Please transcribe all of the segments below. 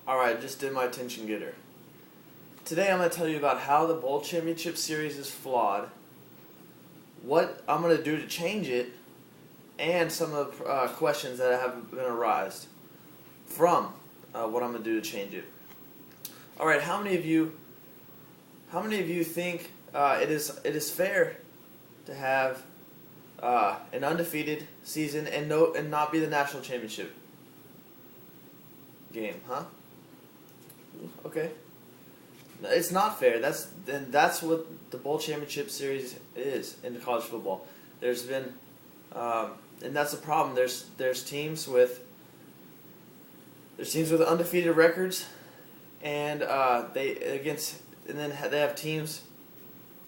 Alright, just did my attention getter. Today I'm going to tell you about how the Bowl Championship Series is flawed, what I'm going to do to change it, and some of the questions that have been arised from what I'm going to do to change it. Alright, how many of you think it is fair to have an undefeated season and not be the national championship game, huh? Okay. It's not fair. That's what the Bowl Championship Series is in college football. There's been, and that's the problem. There's teams with undefeated records, and then they have teams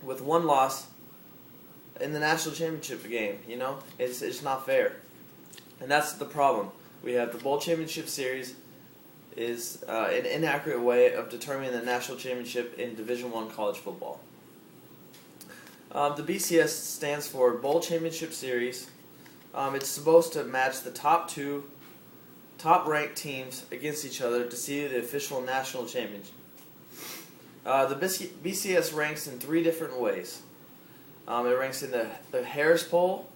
with one loss in the national championship game. You know, it's not fair, and that's the problem. We have the Bowl Championship Series is an inaccurate way of determining the national championship in Division I college football. The BCS stands for Bowl Championship Series. It's supposed to match the top ranked teams against each other to see the official national championship. The BCS ranks in three different ways. It ranks in the Harris Poll,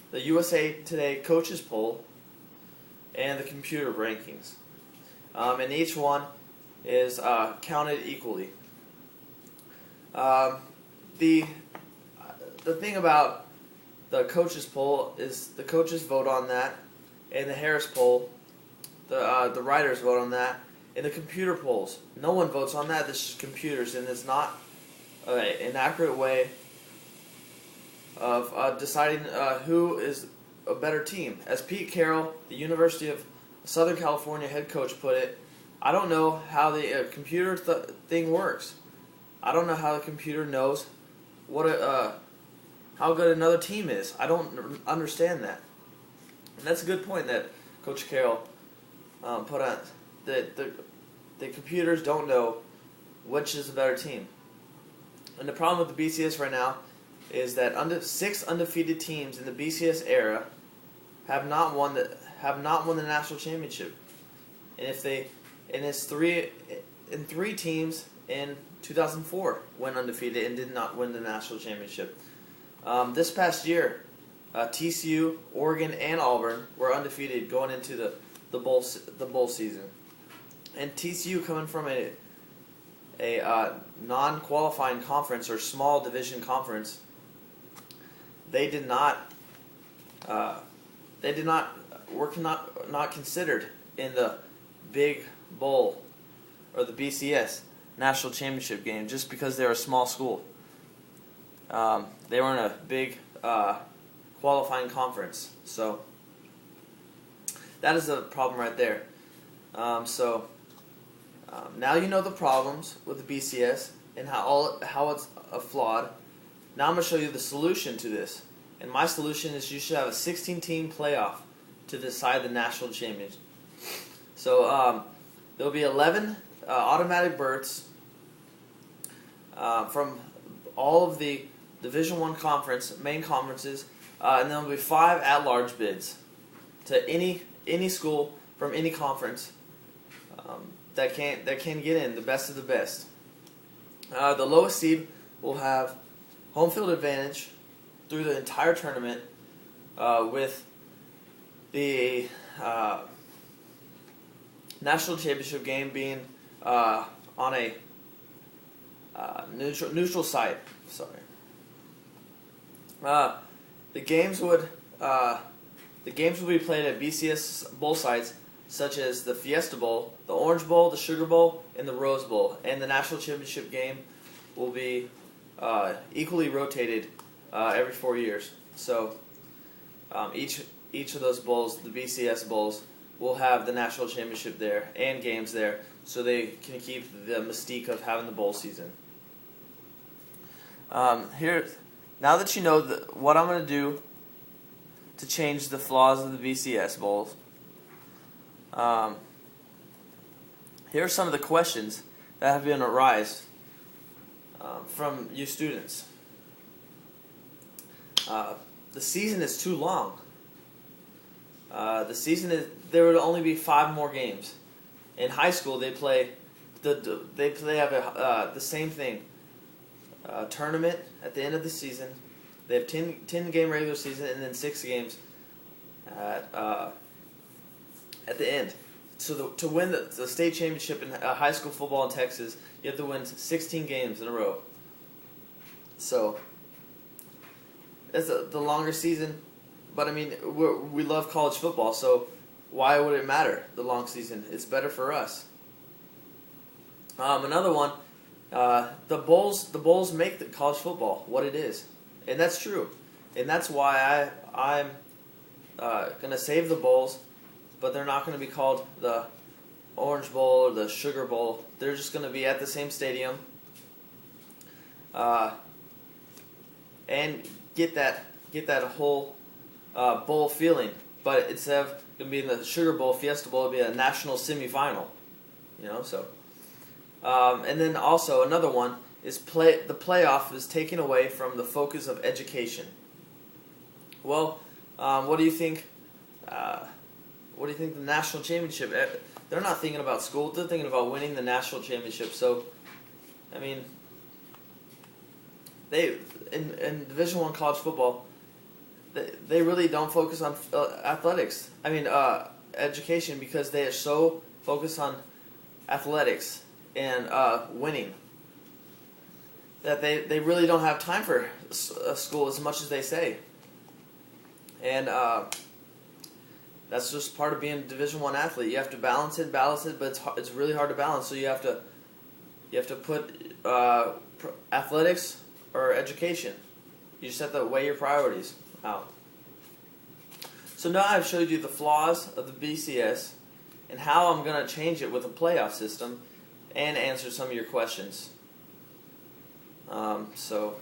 the USA Today Coaches Poll, and the computer rankings. And each one is counted equally. The thing about the coaches poll is the coaches vote on that, and the Harris poll, the writers vote on that, and the computer polls, no one votes on that. This is computers, and it's not an accurate way of deciding who is a better team. As Pete Carroll, the University of Southern California head coach, put it, I don't know how the computer thing works. I don't know how the computer knows how good another team is. I don't understand that. And that's a good point that Coach Carroll put on. The computers don't know which is the better team. And the problem with the BCS right now is that 6 undefeated teams in the BCS era have not won the national championship, and it's three teams in 2004 went undefeated and did not win the national championship. This past year, TCU, Oregon, and Auburn were undefeated going into the bowl season, and TCU coming from a non-qualifying conference or small division conference, were not considered in the big bowl or the BCS national championship game just because they're a small school. They were in a big qualifying conference, so that is a problem right there. Now you know the problems with the BCS and how it's flawed. Now I'm going to show you the solution to this. And my solution is you should have a 16-team playoff to decide the national championship. So there will be 11 automatic berths from all of the Division I main conferences, and there will be 5 at-large bids to any school from any conference that can get in, the best of the best. The lowest seed will have home field advantage through the entire tournament, with the national championship game being on a neutral site. Sorry. The games would be played at BCS bowl sites such as the Fiesta Bowl, the Orange Bowl, the Sugar Bowl, and the Rose Bowl. And the national championship game will be equally rotated every 4 years. So each of those bowls, the BCS bowls, will have the national championship there and games there, so they can keep the mystique of having the bowl season. Now that you know what I'm going to do to change the flaws of the BCS bowls, here are some of the questions that have been arised from you students. The season is too long. There would only be 5 more games. In high school, they play they have the same thing. Tournament at the end of the season. They have 10 game regular season and then 6 games at the end. So to win the state championship in high school football in Texas, you have to win 16 games in a row. So it's the longer season, but I mean we love college football, so why would it matter, the long season? It's better for us. Another one, the bowls make the college football what it is, and that's true, and that's why I'm gonna save the bowls, but they're not gonna be called the Orange Bowl or the Sugar Bowl. They're just gonna be at the same stadium, and get that whole bowl feeling. But instead of gonna be in the Sugar Bowl, Fiesta Bowl, it'll be a national semifinal. So. And then also another one is the playoff is taken away from the focus of education. Well, what do you think? What do you think the national championship? They're not thinking about school. They're thinking about winning the national championship. So, I mean, they in Division I college football, they really don't focus on athletics. I mean, education, because they are so focused on athletics and winning that they really don't have time for school as much as they say. And that's just part of being a Division I athlete. You have to balance it, but it's really hard to balance. So you have to put athletics or education. You just have to weigh your priorities out. So now I've showed you the flaws of the BCS and how I'm going to change it with a playoff system and answer some of your questions. So